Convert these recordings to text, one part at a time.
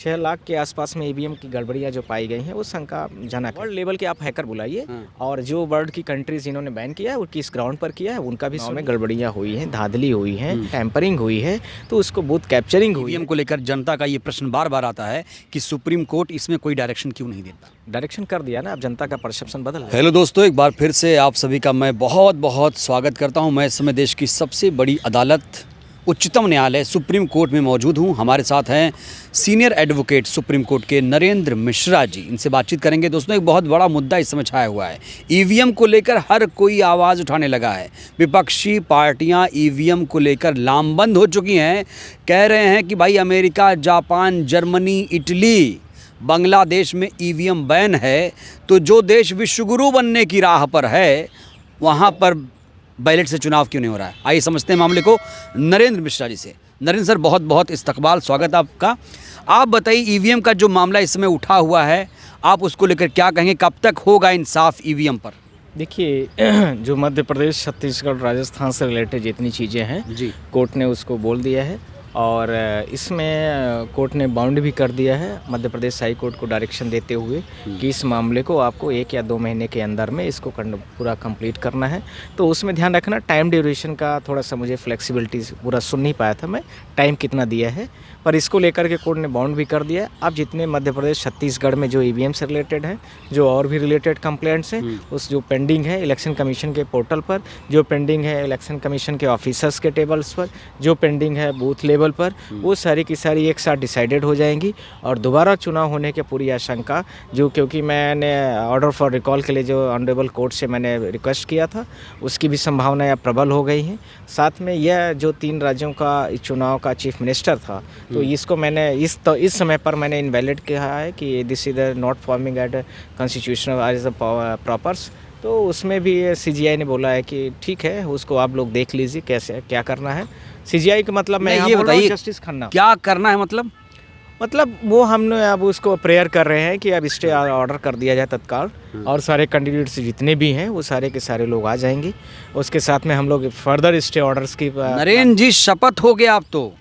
6 लाख के आसपास में ईवीएम की गड़बड़ियाँ जो पाई गई हैं वो शंकाजनक है। वर्ल्ड लेवल के आप हैकर बुलाइए और जो वर्ल्ड की कंट्रीज जिन्होंने बैन किया है वो किस ग्राउंड पर किया है उनका भी चुनाव में गड़बड़ियाँ हुई हैं, धांधली हुई है, टैंपरिंग हुई है, तो उसको बूथ कैप्चरिंग हुई ईवीएम को लेकर जनता का ये प्रश्न बार बार आता है कि सुप्रीम कोर्ट इसमें कोई डायरेक्शन क्यों नहीं देता। डायरेक्शन कर दिया ना, अब जनता का परसेप्शन बदल। हेलो दोस्तों, एक बार फिर से आप सभी का मैं बहुत बहुत स्वागत करता हूं। मैं इस समय देश की सबसे बड़ी अदालत उच्चतम न्यायालय सुप्रीम कोर्ट में मौजूद हूं। हमारे साथ हैं सीनियर एडवोकेट सुप्रीम कोर्ट के नरेंद्र मिश्रा जी। इनसे बातचीत करेंगे। दोस्तों, एक बहुत बड़ा मुद्दा इस समय छाया हुआ है। ईवीएम को लेकर हर कोई आवाज़ उठाने लगा है। विपक्षी पार्टियां ईवीएम को लेकर लामबंद हो चुकी हैं। कह रहे हैं कि भाई America, Japan, Germany, Italy, Bangladesh में ईवीएम बैन है, तो जो देश विश्वगुरु बनने की राह पर है वहाँ पर बैलेट से चुनाव क्यों नहीं हो रहा है। आइए समझते हैं मामले को नरेंद्र मिश्रा जी से। नरेंद्र सर, बहुत बहुत इस्तकबाल, स्वागत आपका। आप बताइए, ईवीएम का जो मामला इस समय उठा हुआ है, आप उसको लेकर क्या कहेंगे? कब तक होगा इंसाफ ईवीएम पर? देखिए, जो मध्य प्रदेश, छत्तीसगढ़, राजस्थान से रिलेटेड जितनी चीज़ें हैं जी, कोर्ट ने उसको बोल दिया है और इसमें कोर्ट ने बाउंड भी कर दिया है मध्य प्रदेश हाई कोर्ट को डायरेक्शन देते हुए कि इस मामले को आपको 1 या 2 महीने के अंदर में इसको पूरा कंप्लीट करना है। तो उसमें ध्यान रखना, टाइम ड्यूरेशन का थोड़ा सा मुझे फ्लेक्सिबिलिटी पूरा सुन नहीं पाया था मैं, टाइम कितना दिया है, पर इसको लेकर के कोर्ट ने बाउंड भी कर दिया है। अब जितने मध्य प्रदेश, छत्तीसगढ़ में जो ईवीएम से रिलेटेड हैं, जो और भी रिलेटेड कंप्लेंट्स हैं, उस जो पेंडिंग है इलेक्शन कमीशन के पोर्टल पर, जो पेंडिंग है इलेक्शन कमीशन के ऑफिसर्स के टेबल्स पर, जो पेंडिंग है बूथ लेवल पर, वो सारी की सारी एक साथ डिसाइडेड हो जाएंगी और दोबारा चुनाव होने की पूरी आशंका, जो क्योंकि मैंने ऑर्डर फॉर रिकॉल के लिए जो ऑनरेबल कोर्ट से मैंने रिक्वेस्ट किया था, उसकी भी संभावनाएं अब प्रबल हो गई हैं। साथ में यह जो 3 राज्यों का चुनाव का चीफ मिनिस्टर था, तो इसको मैंने इस समय पर मैंने इनवैलिड कहा है कि this is not forming at constitutional as propers. तो उसमें भी सीजीआई ने बोला है कि ठीक है, उसको आप लोग देख लीजिए कैसे क्या करना है। सीजीआई का मतलब मैं ये बताइए जस्टिस खन्ना क्या करना है, मतलब वो हमने अब उसको प्रेयर कर रहे हैं कि अब स्टे ऑर्डर कर दिया जाए तत्काल और सारे कैंडिडेट्स जितने भी हैं वो सारे के सारे लोग आ जाएंगे। उसके साथ में हम लोग फर्दर स्टे ऑर्डर्स की। नरेंद्र जी, शपथ हो गया आप तो।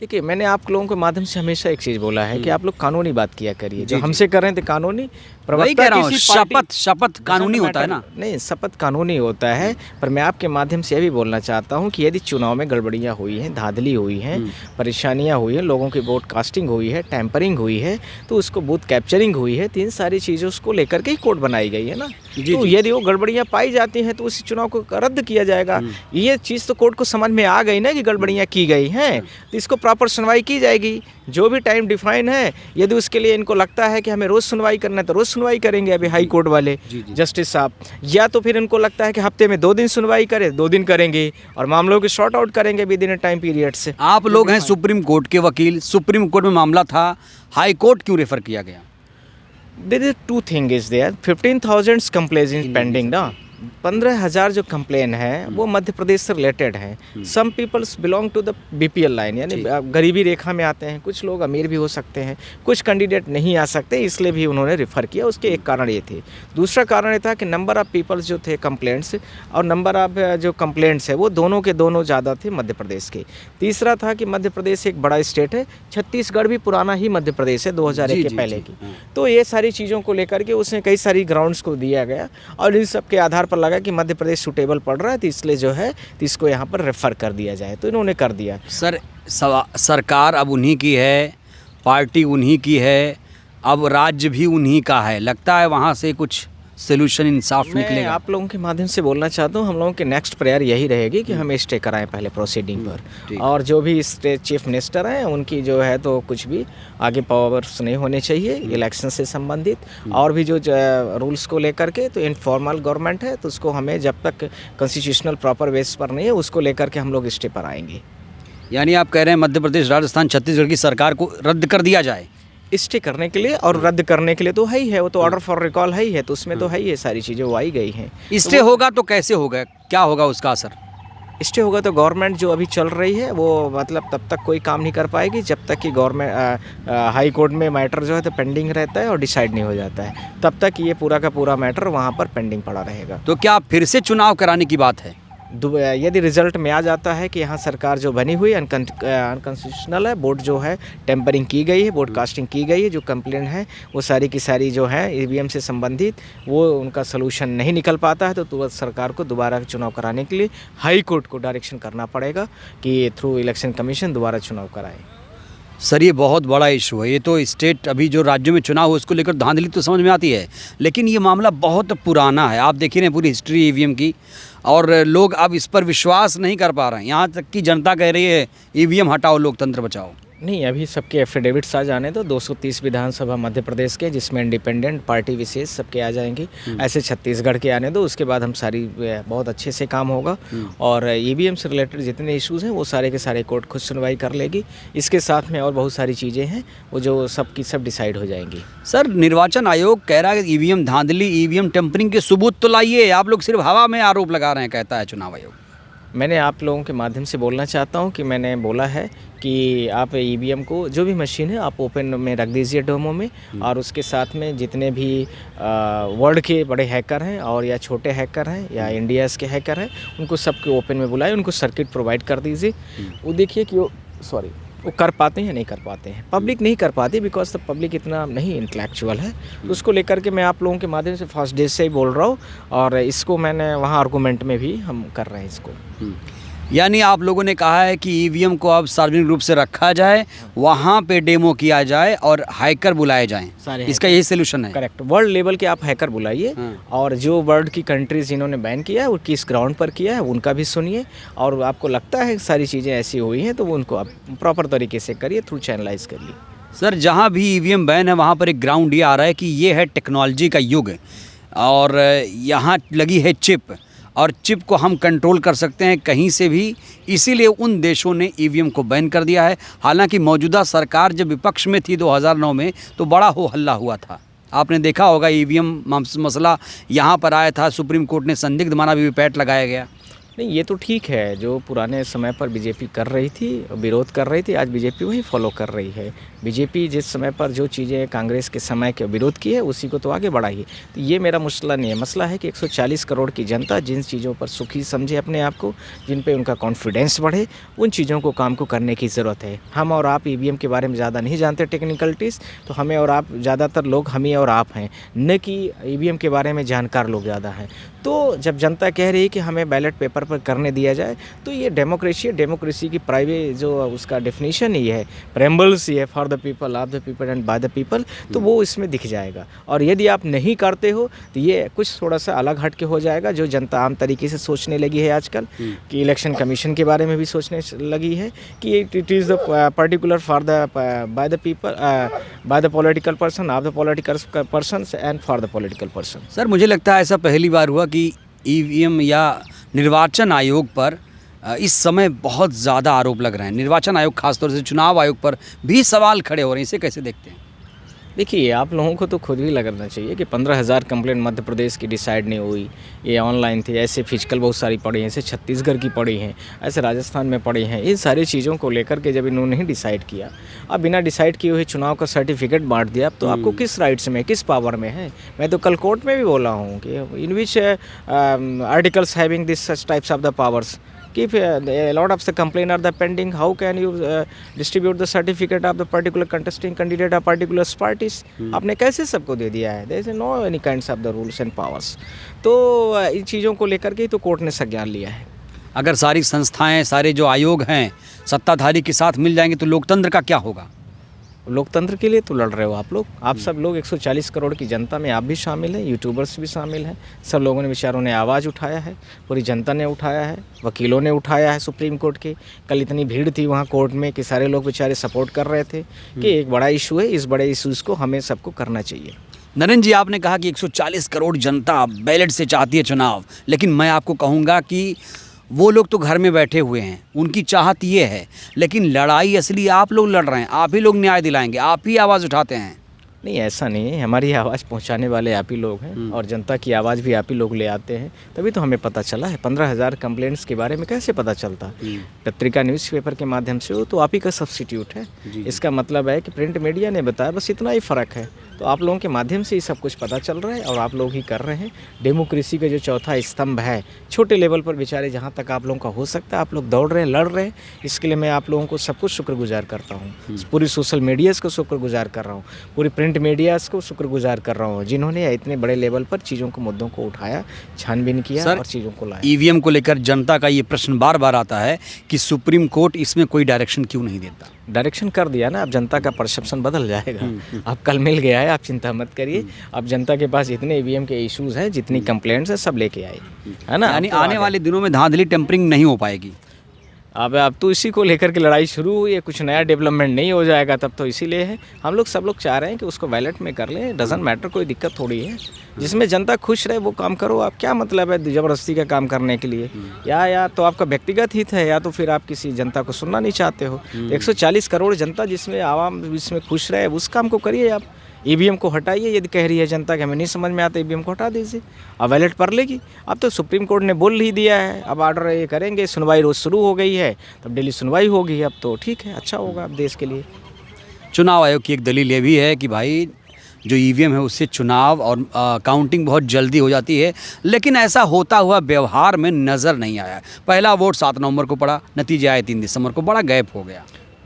देखिए, मैंने आप लोगों के माध्यम से हमेशा एक चीज़ बोला है कि आप लोग कानूनी बात किया करिए। जो हमसे कर रहे हैं तो कानूनी, वही कह रहा हूँ, शपथ कानूनी होता है ना। नहीं, शपथ कानूनी होता है, पर मैं आपके माध्यम से यह भी बोलना चाहता हूँ कि यदि चुनाव में गड़बड़ियाँ हुई हैं, धांधली हुई हैं, परेशानियाँ हुई हैं, लोगों की वोट कास्टिंग हुई है, टैंपरिंग हुई है, तो उसको बूथ कैप्चरिंग हुई है, 3 सारी चीज़ों को लेकर के ही कोर्ट बनाई गई है ना। तो यदि वो गड़बड़ियाँ पाई जाती हैं तो उस चुनाव को रद्द किया जाएगा। ये चीज़ तो कोर्ट को समझ में आ गई ना कि गड़बड़ियाँ की गई हैं, तो इसको प्रॉपर सुनवाई की जाएगी। जो भी टाइम डिफाइन है, यदि उसके लिए इनको लगता है कि हमें रोज़ सुनवाई करना है तो रोज़ सुनवाई करेंगे अभी हाई कोर्ट वाले जस्टिस साहब, या तो फिर इनको लगता है कि हफ्ते में 2 दिन सुनवाई करें, 2 दिन करेंगे और मामलों को शॉर्ट आउट करेंगे विद इन टाइम पीरियड से। आप लोग हैं सुप्रीम कोर्ट के वकील, सुप्रीम कोर्ट में मामला था, हाई कोर्ट क्यों रेफर किया गया? There is 2 things is there. 15,000 complaints pending ना। 15,000 जो कंप्लेन है वो मध्य प्रदेश से रिलेटेड है। Some peoples belong to the BPL line, यानी गरीबी रेखा में आते हैं। कुछ लोग अमीर भी हो सकते हैं, कुछ कैंडिडेट नहीं आ सकते, इसलिए भी उन्होंने रेफ़र किया। उसके एक कारण ये थे। दूसरा कारण ये था कि नंबर ऑफ़ पीपल्स जो थे कंप्लेंट्स और नंबर ऑफ़ जो कंप्लेंट्स है वो दोनों के दोनों ज़्यादा थे मध्य प्रदेश के। तीसरा था कि मध्य प्रदेश एक बड़ा स्टेट है, छत्तीसगढ़ भी पुराना ही मध्य प्रदेश है 2001 के पहले की। तो ये सारी चीज़ों को लेकर के उसने कई सारी ग्राउंड्स को दिया गया और इन सब के आधार पर लगा कि मध्य प्रदेश सूटेबल पड़ रहा है, तो इसलिए जो है तो इसको यहाँ पर रेफर कर दिया जाए, तो इन्होंने कर दिया। सर, सरकार अब उन्हीं की है, पार्टी उन्हीं की है, अब राज्य भी उन्हीं का है। लगता है वहाँ से कुछ सोल्यूशन, इंसाफ निकलेगा। आप लोगों के माध्यम से बोलना चाहता हूँ, हम लोगों की नेक्स्ट प्रेयर यही रहेगी कि हमें स्टे कराएं पहले प्रोसीडिंग पर, और जो भी स्टेट चीफ मिनिस्टर हैं उनकी जो है तो कुछ भी आगे पावर्स नहीं होने चाहिए इलेक्शन से संबंधित। और भी जो रूल्स को लेकर के, तो इनफॉर्मल गवर्नमेंट है, तो उसको हमें जब तक कॉन्स्टिट्यूशनल प्रॉपर बेस पर नहीं है उसको लेकर के हम लोग स्टे पर आएंगे। यानी आप कह रहे हैं मध्य प्रदेश, राजस्थान, छत्तीसगढ़ की सरकार को रद्द कर दिया जाए? स्टे करने के लिए और रद्द करने के लिए तो है ही है, वो तो ऑर्डर फॉर रिकॉल है ही है, तो उसमें तो है ही है, सारी चीज़ें वो आई गई हैं। स्टे होगा तो कैसे होगा, क्या होगा उसका असर? स्टे होगा तो गवर्नमेंट जो अभी चल रही है वो मतलब तब तक कोई काम नहीं कर पाएगी जब तक कि गवर्नमेंट हाई कोर्ट में मैटर जो है तो पेंडिंग रहता है और डिसाइड नहीं हो जाता है, तब तक ये पूरा का पूरा मैटर वहाँ पर पेंडिंग पड़ा रहेगा। तो क्या फिर से चुनाव कराने की बात है? यदि रिजल्ट में आ जाता है कि यहाँ सरकार जो बनी हुई अनकॉन्स्टिट्यूशनल है, वोट जो है टेम्परिंग की गई है, वोट कास्टिंग की गई है, जो कंप्लेंट है वो सारी की सारी जो है ईवीएम से संबंधित वो उनका सलूशन नहीं निकल पाता है, तो तुरंत सरकार को दोबारा चुनाव कराने के लिए हाई कोर्ट को डायरेक्शन करना पड़ेगा कि थ्रू इलेक्शन कमीशन दोबारा चुनाव कराए। सर ये बहुत बड़ा इशू है। ये तो स्टेट अभी जो राज्यों में चुनाव हो उसको लेकर धांधली तो समझ में आती है, लेकिन ये मामला बहुत पुराना है। आप देखिए ना पूरी हिस्ट्री ईवीएम की, और लोग अब इस पर विश्वास नहीं कर पा रहे हैं। यहाँ तक कि जनता कह रही है ईवीएम हटाओ, लोकतंत्र बचाओ। नहीं, अभी सबके एफिडेविट्स आ जाने दो, 230 विधानसभा मध्य प्रदेश के, जिसमें इंडिपेंडेंट पार्टी विशेष सबके आ जाएंगे। ऐसे छत्तीसगढ़ के आने दो, उसके बाद हम सारी बहुत अच्छे से काम होगा। और ईवीएम से रिलेटेड जितने इश्यूज़ हैं वो सारे के सारे कोर्ट खुद सुनवाई कर लेगी। इसके साथ में और बहुत सारी चीज़ें हैं वो जो सब की सब डिसाइड हो जाएंगी। सर निर्वाचन आयोग कह रहा है कि ईवीएम धांधली, ईवीएम टेम्परिंग के सबूत तो लाइए, आप लोग सिर्फ हवा में आरोप लगा रहे हैं, कहता है चुनाव आयोग। मैंने आप लोगों के माध्यम से बोलना चाहता हूं कि मैंने बोला है कि आप ईवीएम को जो भी मशीन है आप ओपन में रख दीजिए डोमो में, और उसके साथ में जितने भी वर्ल्ड के बड़े हैकर हैं और या छोटे हैकर हैं या इंडियाज़ के हैकर हैं उनको सबके ओपन में बुलाए, उनको सर्किट प्रोवाइड कर दीजिए। वो देखिए कि वो कर पाते हैं या नहीं कर पाते हैं। पब्लिक नहीं कर पाती बिकॉज द पब्लिक इतना नहीं इंटेलेक्चुअल है, तो उसको लेकर के मैं आप लोगों के माध्यम से फर्स्ट डे से ही बोल रहा हूँ, और इसको मैंने वहाँ आर्गूमेंट में भी हम कर रहे हैं इसको। यानी आप लोगों ने कहा है कि ईवीएम को अब सार्वजनिक रूप से रखा जाए, वहाँ पे डेमो किया जाए और हैकर बुलाए जाएं, सारे इसका यही सोल्यूशन है। करेक्ट, वर्ल्ड लेवल के आप हैकर बुलाइए, और जो वर्ल्ड की कंट्रीज जिन्होंने बैन किया है वो किस ग्राउंड पर किया है उनका भी सुनिए, और आपको लगता है सारी चीज़ें ऐसी हुई हैं तो वो उनको आप प्रॉपर तरीके से करिए, थ्रू चैनलाइज करिए। सर जहाँ भी ईवीएम बैन है वहाँ पर एक ग्राउंड ये आ रहा है कि ये है टेक्नोलॉजी का युग, और यहाँ लगी है चिप, और चिप को हम कंट्रोल कर सकते हैं कहीं से भी, इसीलिए उन देशों ने ईवीएम को बैन कर दिया है। हालांकि मौजूदा सरकार जब विपक्ष में थी 2009 में तो बड़ा हो हल्ला हुआ था, आपने देखा होगा। ईवीएम मसला यहाँ पर आया था, सुप्रीम कोर्ट ने संदिग्ध माना, वीवीपैट लगाया गया। नहीं, ये तो ठीक है, जो पुराने समय पर बीजेपी कर रही थी, विरोध कर रही थी, आज बीजेपी वही फॉलो कर रही है। बीजेपी जिस समय पर जो चीज़ें कांग्रेस के समय के विरोध की है उसी को तो आगे बढ़ाई है। तो ये मेरा मसला नहीं है, मसला है कि 140 करोड़ की जनता जिन चीज़ों पर सुखी समझे अपने आप को, जिन पे उनका कॉन्फिडेंस बढ़े, उन चीज़ों को काम को करने की ज़रूरत है। हम और आप ईवीएम के बारे में ज़्यादा नहीं जानते टेक्निकलिटीज़, तो हमें और आप ज़्यादातर लोग हम ही और आप हैं, न कि ईवीएम के बारे में जानकार लोग ज़्यादा हैं। तो जब जनता कह रही है कि हमें बैलेट पेपर पर करने दिया जाए, तो ये डेमोक्रेसी है। डेमोक्रेसी की प्राइवेट जो उसका डेफिनेशन ही है, प्रेम्बल्स ही है, for the people, of the people and by the people, तो वो इसमें दिख जाएगा। और यदि आप नहीं करते हो तो ये कुछ थोड़ा सा अलग हट के हो जाएगा, जो जनता आम तरीके से सोचने लगी है आजकल, कि इलेक्शन कमीशन के बारे में भी सोचने लगी है कि it is the particular for the by the people, by the political person, of the political person and for the political person. Sir मुझे लगता है ऐसा पहली बार हुआ कि ईवीएम या निर्वाचन आयोग पर इस समय बहुत ज़्यादा आरोप लग रहे हैं। निर्वाचन आयोग खासतौर से चुनाव आयोग पर भी सवाल खड़े हो रहे हैं, इसे कैसे देखते हैं? देखिए, आप लोगों को तो खुद भी लगना चाहिए कि 15,000 कंप्लेंट मध्य प्रदेश की डिसाइड नहीं हुई, ये ऑनलाइन थी, ऐसे फिजिकल बहुत सारी पड़ी हैं, ऐसे छत्तीसगढ़ की पड़ी हैं, ऐसे राजस्थान में पड़ी हैं। इन सारी चीज़ों को लेकर के जब इन्होंने ही डिसाइड किया, अब बिना डिसाइड किए हुए चुनाव का सर्टिफिकेट बांट दिया, अब तो आपको किस राइट्स में, किस पावर में है? मैं तो कल कोर्ट में भी बोला हूँ कि in which articles having this such types of the powers, if a lot of the complaint are the pending, how can you distribute the certificate of the particular contesting candidate or particular parties? आपने कैसे सबको दे दिया है? There is no any kinds of the rules and powers. तो इन चीज़ों को लेकर के तो कोर्ट ने संज्ञान लिया है। अगर सारी संस्थाएं, सारे जो आयोग हैं सत्ताधारी के साथ मिल जाएंगे तो लोकतंत्र का क्या होगा? लोकतंत्र के लिए तो लड़ रहे हो आप लोग, आप सब लोग 140 करोड़ की जनता में आप भी शामिल हैं, यूट्यूबर्स भी शामिल हैं, सब लोगों ने बेचारों ने आवाज़ उठाया है, पूरी जनता ने उठाया है, वकीलों ने उठाया है सुप्रीम कोर्ट के। कल इतनी भीड़ थी वहाँ कोर्ट में कि सारे लोग बेचारे सपोर्ट कर रहे थे कि एक बड़ा इशू है, इस बड़े इशूज़ को हमें सबको करना चाहिए। नरेंद्र जी, आपने कहा कि 140 करोड़ जनता बैलेट से चाहती है चुनाव, लेकिन मैं आपको कहूँगा कि वो लोग तो घर में बैठे हुए हैं, उनकी चाहत ये है, लेकिन लड़ाई असली आप लोग लड़ रहे हैं, आप ही लोग न्याय दिलाएंगे, आप ही आवाज़ उठाते हैं। नहीं, ऐसा नहीं है, हमारी आवाज़ पहुंचाने वाले आप ही लोग हैं, और जनता की आवाज़ भी आप ही लोग ले आते हैं, तभी तो हमें पता चला है। 15,000 कंप्लेंट्स के बारे में कैसे पता चलता? पत्रिका न्यूज़पेपर के माध्यम से हो तो आप ही का सब्स्टिट्यूट है। इसका मतलब है कि प्रिंट मीडिया ने बताया, बस इतना ही फ़र्क है। तो आप लोगों के माध्यम से ही सब कुछ पता चल रहा है और आप लोग ही कर रहे हैं। डेमोक्रेसी का जो चौथा स्तंभ है, छोटे लेवल पर बेचारे जहाँ तक आप लोगों का हो सकता है आप लोग दौड़ रहे हैं, लड़ रहे हैं। इसके लिए मैं आप लोगों को सब कुछ शुक्रगुजार करता हूँ। पूरी सोशल मीडियाज़ को शुक्रगुजार कर रहा हूँ, पूरी प्रिंट मीडियाज़ को शुक्रगुजार कर रहा हूँ, जिन्होंने इतने बड़े लेवल पर चीज़ों को, मुद्दों को उठाया, छानबीन किया और चीज़ों को लाया। ईवीएम को लेकर जनता का ये प्रश्न बार बार आता है कि सुप्रीम कोर्ट इसमें कोई डायरेक्शन क्यों नहीं देता? डायरेक्शन कर दिया ना, अब जनता का परसेप्शन बदल जाएगा। अब कल मिल गया है, आप चिंता मत करिए। अब जनता के पास जितने ईवीएम के इश्यूज हैं, जितनी कंप्लेंट्स हैं, सब लेके आए, है ना। यानी आने वाले दिनों में धांधली टेम्परिंग नहीं हो पाएगी। अब तो इसी को लेकर के लड़ाई शुरू हुई है, कुछ नया डेवलपमेंट नहीं हो जाएगा तब तो इसीलिए है। हम लोग सब लोग चाह रहे हैं कि उसको बैलेट में कर लें, डजंट मैटर, कोई दिक्कत थोड़ी है। जिसमें जनता खुश रहे वो काम करो। आप क्या मतलब है ज़बरदस्ती का काम करने के लिए? या तो आपका व्यक्तिगत हित है, या तो फिर आप किसी जनता को सुनना नहीं चाहते हो। 140 करोड़ जनता जिसमें आवाम जिसमें खुश रहे, उस काम को करिए। आप ईवीएम को हटाइए। यदि कह रही है जनता कि हमें नहीं समझ में आता, ईवीएम को हटा दीजिए, अब बैलेट पर लेगी। अब तो सुप्रीम कोर्ट ने बोल ही दिया है, अब ऑर्डर ये करेंगे, सुनवाई रोज़ शुरू हो गई है, तब डेली सुनवाई होगी। अब तो ठीक है, अच्छा होगा अब देश के लिए। चुनाव आयोग की एक दलील ये भी है कि भाई जो ईवीएम है उससे चुनाव और काउंटिंग बहुत जल्दी हो जाती है, लेकिन ऐसा होता हुआ व्यवहार में नज़र नहीं आया। पहला वोट 7 नवंबर को पड़ा, नतीजे आए 3 दिसंबर को, बड़ा गैप हो गया।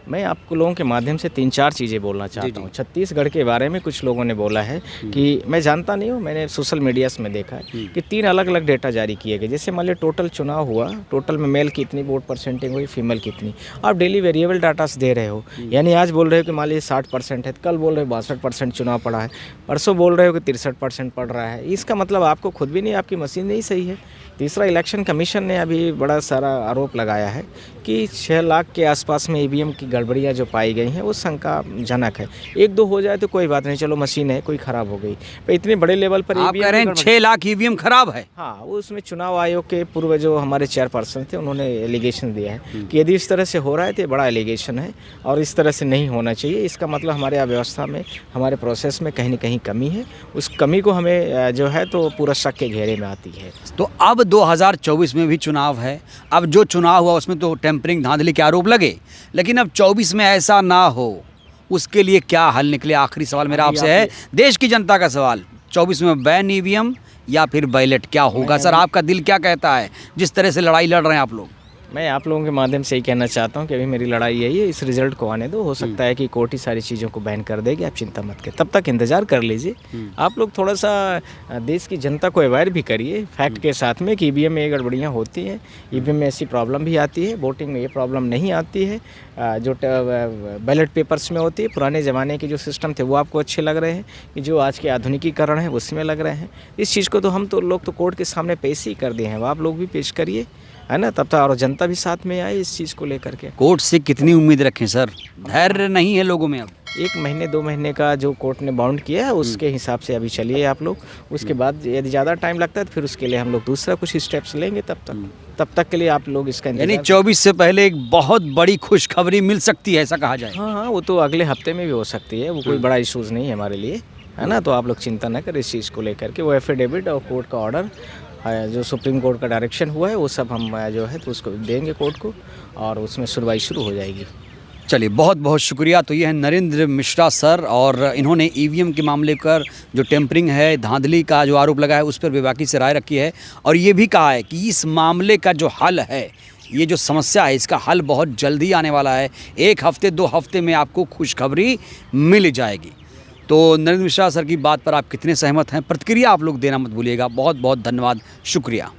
मैं आपको लोगों के माध्यम से 3-4 चीज़ें बोलना चाहता हूँ। छत्तीसगढ़ के बारे में कुछ लोगों ने बोला है कि मैं जानता नहीं हूँ, मैंने सोशल मीडियाज़ में देखा है कि 3 अलग अलग डेटा जारी किए गए। जैसे मान लीजिए टोटल चुनाव हुआ, टोटल में मेल की इतनी वोट परसेंटिंग हुई, फीमेल कितनी। आप डेली वेरिएबल डाटास दे रहे हो, यानी आज बोल रहे हो कि मान लीजिए 60% है, कल बोल रहे हो 62% चुनाव पड़ा है, परसों बोल रहे हो कि 63% पड़ रहा है। इसका मतलब आपको खुद भी नहीं, आपकी मशीन नहीं सही है। तीसरा, इलेक्शन कमीशन ने अभी बड़ा सारा आरोप लगाया है कि 6 लाख के आसपास में ईवीएम की गड़बड़ियाँ जो पाई गई हैं वो शंकाजनक है। 1-2 हो जाए तो कोई बात नहीं, चलो मशीन है, कोई ख़राब हो गई, पर इतने बड़े लेवल पर आप कह रहे हैं 6 लाख ईवीएम खराब है? हाँ, वो उसमें चुनाव आयोग के पूर्व जो हमारे चेयरपर्सन थे उन्होंने एलिगेशन दिया है कि यदि इस तरह से हो रहा है तो ये बड़ा एलिगेशन है और इस तरह से नहीं होना चाहिए। इसका मतलब हमारे व्यवस्था में, हमारे प्रोसेस में कहीं न कहीं कमी है। उस कमी को हमें जो है तो पूरा शक के घेरे में आती है। तो अब 2024 में भी चुनाव है। अब जो चुनाव हुआ उसमें तो टेम्परिंग, धांधली के आरोप लगे, लेकिन अब 24 में ऐसा ना हो, उसके लिए क्या हल निकले? आखिरी सवाल मेरा आपसे है, देश की जनता का सवाल, 24 में बैन ईवीएम या फिर बैलेट, क्या होगा सर? आपका दिल क्या कहता है जिस तरह से लड़ाई लड़ रहे हैं आप लोग? मैं आप लोगों के माध्यम से ही कहना चाहता हूं कि अभी मेरी लड़ाई यही है, इस रिजल्ट को आने दो। हो सकता है कि कोर्ट ही सारी चीज़ों को बैन कर देगी, आप चिंता मत करें, तब तक इंतज़ार कर लीजिए। आप लोग थोड़ा सा देश की जनता को अवेयर भी करिए फैक्ट के साथ में कि ईवीएम में ये गड़बड़ियाँ होती हैं, ईवीएम में ऐसी प्रॉब्लम भी आती है, वोटिंग में ये प्रॉब्लम नहीं आती है जो बैलेट पेपर्स में होती है। पुराने ज़माने के जो सिस्टम थे वो आपको अच्छे लग रहे हैं कि जो आज के आधुनिकीकरण है उसमें लग रहे हैं। इस चीज़ को तो हम तो लोग तो कोर्ट के सामने पेश ही कर दिए हैं, आप लोग भी पेश करिए, है ना, तब तक और जनता भी साथ में आए इस चीज़ को लेकर के। कोर्ट से कितनी उम्मीद रखें सर? धैर्य नहीं है लोगों में अब? 1 महीने 2 महीने का जो कोर्ट ने बाउंड किया है उसके हिसाब से अभी चलिए आप लोग। उसके बाद यदि ज़्यादा टाइम लगता है तो फिर उसके लिए हम लोग दूसरा कुछ स्टेप्स लेंगे। तब तक के लिए आप लोग इसका इंतजार। यानी 24 से पहले एक बहुत बड़ी खुशखबरी मिल सकती है, ऐसा कहा जाए? हाँ, वो तो अगले हफ्ते में भी हो सकती है, वो कोई बड़ा इशूज़ नहीं है हमारे लिए, है ना। तो आप लोग चिंता न करें इस चीज़ को लेकर के। वो एफिडेविट और कोर्ट का ऑर्डर जो सुप्रीम कोर्ट का डायरेक्शन हुआ है वो सब हम जो है तो उसको देंगे कोर्ट को और उसमें सुनवाई शुरू हो जाएगी। चलिए, बहुत बहुत शुक्रिया। तो ये है नरेंद्र मिश्रा सर, और इन्होंने ईवीएम के मामले पर जो टेम्परिंग है, धांधली का जो आरोप लगा है उस पर बेबाकी से राय रखी है, और ये भी कहा है कि इस मामले का जो हल है, ये जो समस्या है, इसका हल बहुत जल्दी आने वाला है। 1 हफ्ते 2 हफ्ते में आपको खुशखबरी मिल जाएगी। तो नरेंद्र मिश्रा सर की बात पर आप कितने सहमत हैं? प्रतिक्रिया आप लोग देना मत भूलिएगा। बहुत बहुत धन्यवाद, शुक्रिया।